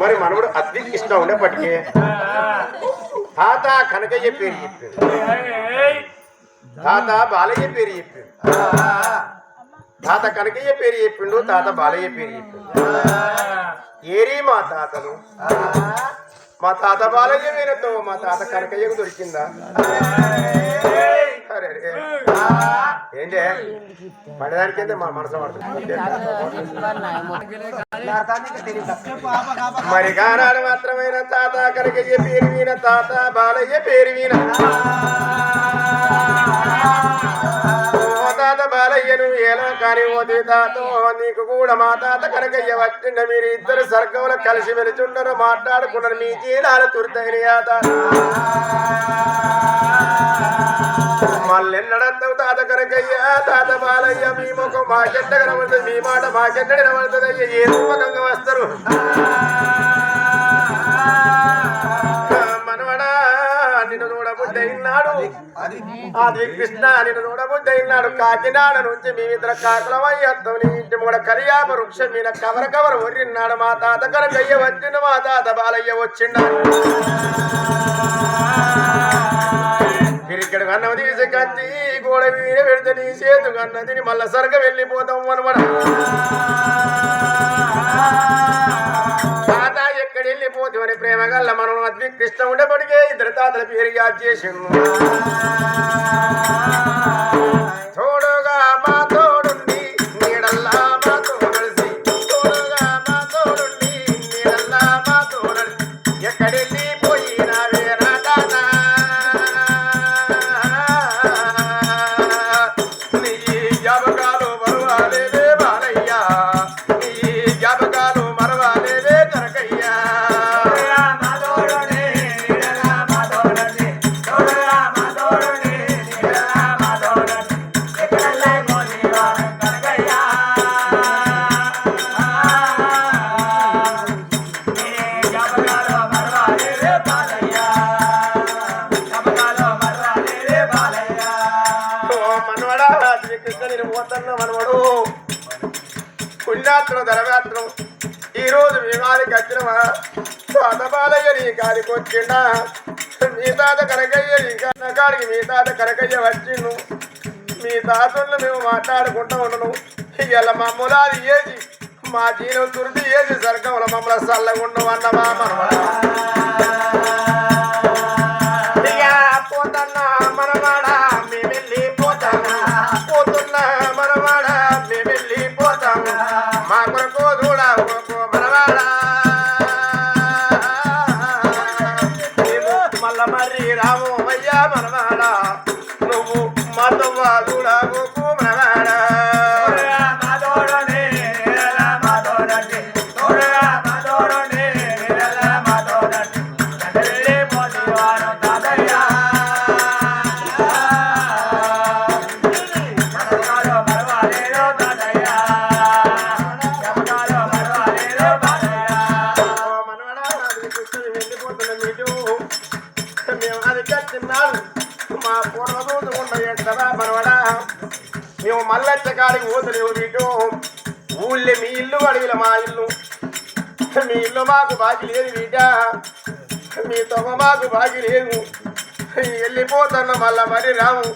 మరి మనవడు అద్వి కృష్ణ ఉండేపటికి తాత కనకయ్య పేరు చెప్పిండు, తాత బాలయ్య పేరు చెప్పిండు, తాత కనకయ్య పేరు చెప్పిండు, తాత బాలయ్య పేరు చెప్పిండు. ఏరి మా తాతలు, మా తాత బాలయ్య వీరతో మా తాత కనకయ్యకు దొరికిందా? అరే ఏంటే పడేదానికైతే మా మనసు పడుతుంది. మరి గానాడు మాత్రమైన తాత కనకయ్య పేరు వీణ, తాత బాలయ్య పేరు వీణ. తాత బాలయ్యను ఎలా కాని పోతే తాతో నీకు కూడా మా తాత కనకయ్య వచ్చిండ. మీరు ఇద్దరు స్వర్గంలో కలిసి వెళుచుండరు, మాట్లాడుకున్నారు, మీ జీలాలు తుర్తయినయా తాత. మళ్ళెన్నడంతావు తాత కనకయ్య, తాత బాలయ్య మీ ముఖం మాకెట్ట కనబడుతుంది, మీ మాట మాకెట్ట కనబడుతుంది అయ్యా, ఏ రూపకంగా వస్తారు? మనవడా నిన్ను చూడబుద్దయినాడు, అది కృష్ణ నిన్ను చూడబుద్దయినాడు. కాకినాడ నుంచి మేమిద్దరు కాకులమయ్యత్తం నీ ఇంటి మూడ కలియాప వృక్షం మీద కవర కవర ఒర్రిన్నాడు. మా తాత కనకయ్య వచ్చిండు, మా తాత బాలయ్య వచ్చిండు. ఇక్కడ కన్నం తీసి కత్తి గోడ మీద పెడితే నీ చేతు కన్న తిని మళ్ళా సరగ వెళ్ళిపోతాం అనమాట. తాత ఎక్కడ వెళ్ళిపోతే అని ప్రేమ గల్ల మనం అద్వి కృష్ణ ఉండేప్పటికే ఇద్దరు తాతల పేరు యాద్ చేసిండు. తోడుగా మా తోడుండి నీడల్లా మా తోడలిసి, తోడుగా మా తోడుండి నీడల్లా మా తోడలిసి, ఎక్కడెళ్ళిపోయినావే నా తాత. పుణ్యాత్రం ధనవ్యాత్రం ఈరోజు మీ వారికి వచ్చినమా? తాత బాలయ్య నీ కాడికి వచ్చిండా? మీ తాత కనకయ్య నీ కాడికి మీ తాత కనకయ్య వచ్చిండు. మీ తాతలను మేము మాట్లాడుకుంటూ ఉండను. ఇలా మమ్మల్ని ఏది మా జీనం తురిది ఏది సర్గంలో మమ్మల్ని చల్లగుండు అన్నమా? పోతన్నా మనవాడా మేము వెళ్ళిపోతాము, పోతున్నా మనవాడా మేము వెళ్ళిపోతాము, మా కొరకు చూడా మనవాడా. మళ్ళా మరి రాము అయ్యా మనవాడా, నువ్వు మాతో చూడా మనవాడా. మా పూర్వ చూసుకుంటా మనవడా, మేము మల్లచ్చ కాడికి పోతలేవు వీటు. ఊళ్ళో మీ ఇల్లు అడవిల మా ఇల్లు, మీ ఇల్లు మాకు బాకి లేదు వీట, మీ తొమ్మ మాకు బాకి లేదు. వెళ్ళిపోతున్నా మళ్ళా మరి రాము.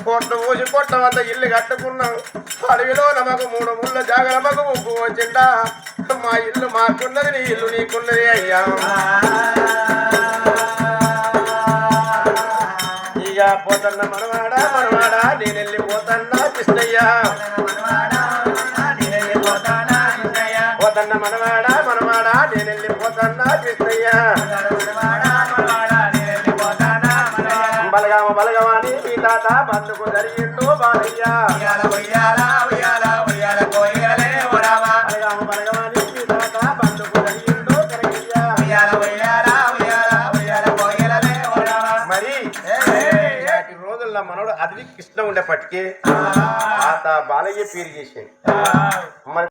కొట్టు పోసి కొట్టమంత ఇల్లు కట్టుకున్నాం. అడవిలో నమకు 3 ముళ్ళ జాగల మాకు ముగ్గు వచ్చిందా. మా ఇల్లు మాకున్నది, నీ ఇల్లు నీకున్నది అయ్యా. ఇక పోతన్న మనవాడా మనవాడా నేను వెళ్ళిపోతన్నా కృష్ణయ్య, పోతన్న మనవాడా మనవాడా నేను వెళ్ళిపోతన్నా కృష్ణయ్య. బలగామ బలగమాని మీ తాత బందుకు జరిగిండు బాలయ్య. బలగామ బలగమాని మీ తాత బందుకు జరిగిండు కనకయ్య. మరి రోజుల్లో మనోడు అద్వి కృష్ణ ఉండేపటికి తాత బాలయ్య పేరు చేసేది.